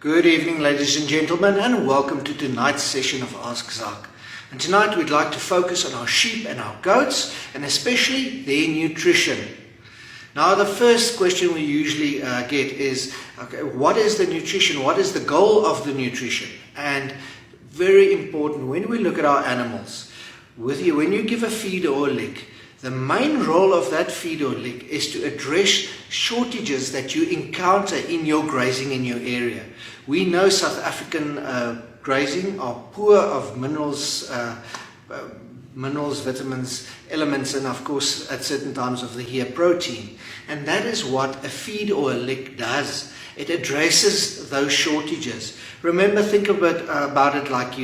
Good evening, ladies and gentlemen, and welcome to tonight's session of Ask Zak. And tonight we'd like to focus on our sheep and our goats, and especially their nutrition. Now, the first question we usually get is, okay, what is the nutrition? What is the goal of the nutrition? And very important, when we look at our animals, when you give a feed or a lick, the main role of that feed or lick is to address shortages that you encounter in your grazing in your area. We know South African grazing are poor of minerals, vitamins, elements, and of course at certain times of the year protein. And that is what a feed or a lick does. It addresses those shortages. Remember, think about it like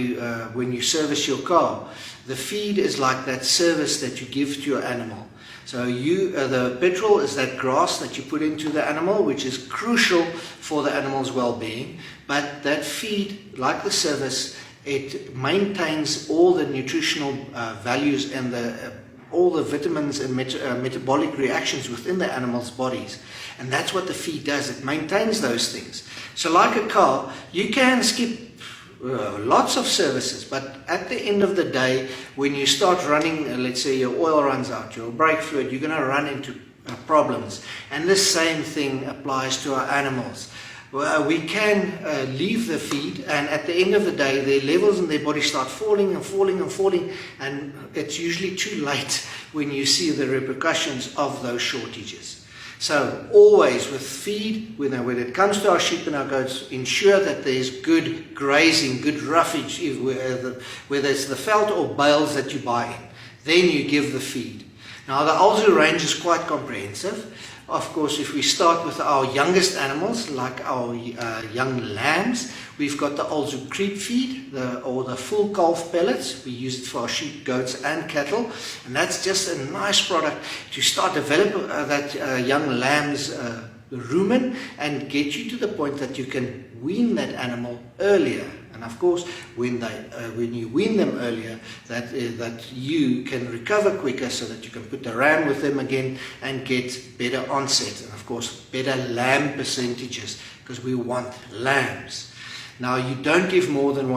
when you service your car. The feed is like that service that you give to your animal. So the petrol is that grass that you put into the animal, which is crucial for the animal's well-being. But that feed, like the service, it maintains all the nutritional values and all the vitamins and metabolic reactions within the animal's bodies. And that's what the feed does. It maintains those things. So like a car, you can skip lots of services, but at the end of the day, when you start running, let's say your oil runs out, your brake fluid, you're going to run into problems. And the same thing applies to our animals. We can leave the feed, and at the end of the day, their levels in their body start falling and falling and falling, and it's usually too late when you see the repercussions of those shortages. So always with feed, when it comes to our sheep and our goats, ensure that there's good grazing, good roughage, whether it's the veld or bales that you buy in. Then you give the feed. Now the Alzu range is quite comprehensive. Of course, if we start with our youngest animals, like our young lambs, we've got the Alzu creep feed, or the full calf pellets. We use it for our sheep, goats and cattle. And that's just a nice product to start developing that young lamb's rumen and get you to the point that you can wean that animal earlier. And of course, when you wean them earlier, that you can recover quicker, so that you can put the ram with them again and get better onset, and of course better lamb percentages, because we want lambs. Now, you don't give more than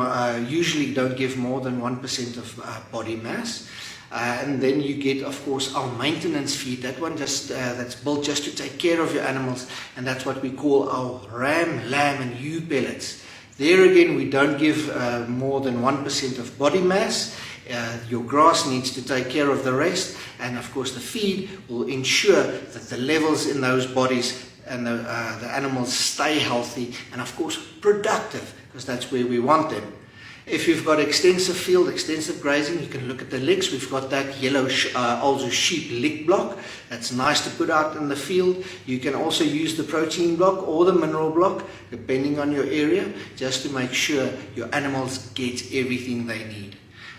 usually don't give more than 1% of body mass. And then you get, of course, our maintenance feed. That one that's built just to take care of your animals, and that's what we call our ram, lamb, and ewe pellets. There again, we don't give more than 1% of body mass. Your grass needs to take care of the rest, and of course the feed will ensure that the levels in those bodies and the animals stay healthy and of course productive, because that's where we want them. If you've got extensive field, extensive grazing, you can look at the licks. We've got that yellow Alzu sheep lick block. That's nice to put out in the field. You can also use the protein block or the mineral block, depending on your area, just to make sure your animals get everything they need.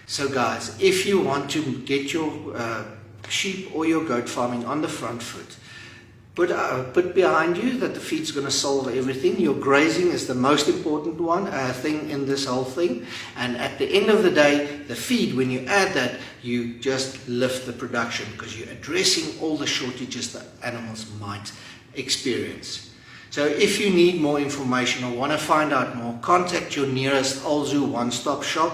So guys, if you want to get your sheep or your goat farming on the front foot, put behind you that the feed's going to solve everything. Your grazing is the most important thing in this whole thing. And at the end of the day, the feed, when you add that, you just lift the production, because you're addressing all the shortages that animals might experience. So if you need more information or want to find out more, contact your nearest Alzu one-stop shop.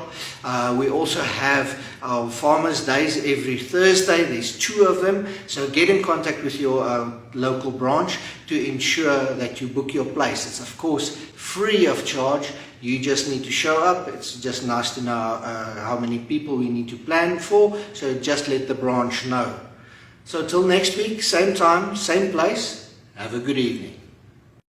We also have our Farmers Days every Thursday. There's 2 of them. So get in contact with your local branch to ensure that you book your place. It's of course free of charge. You just need to show up. It's just nice to know how many people we need to plan for. So just let the branch know. So till next week, same time, same place. Have a good evening.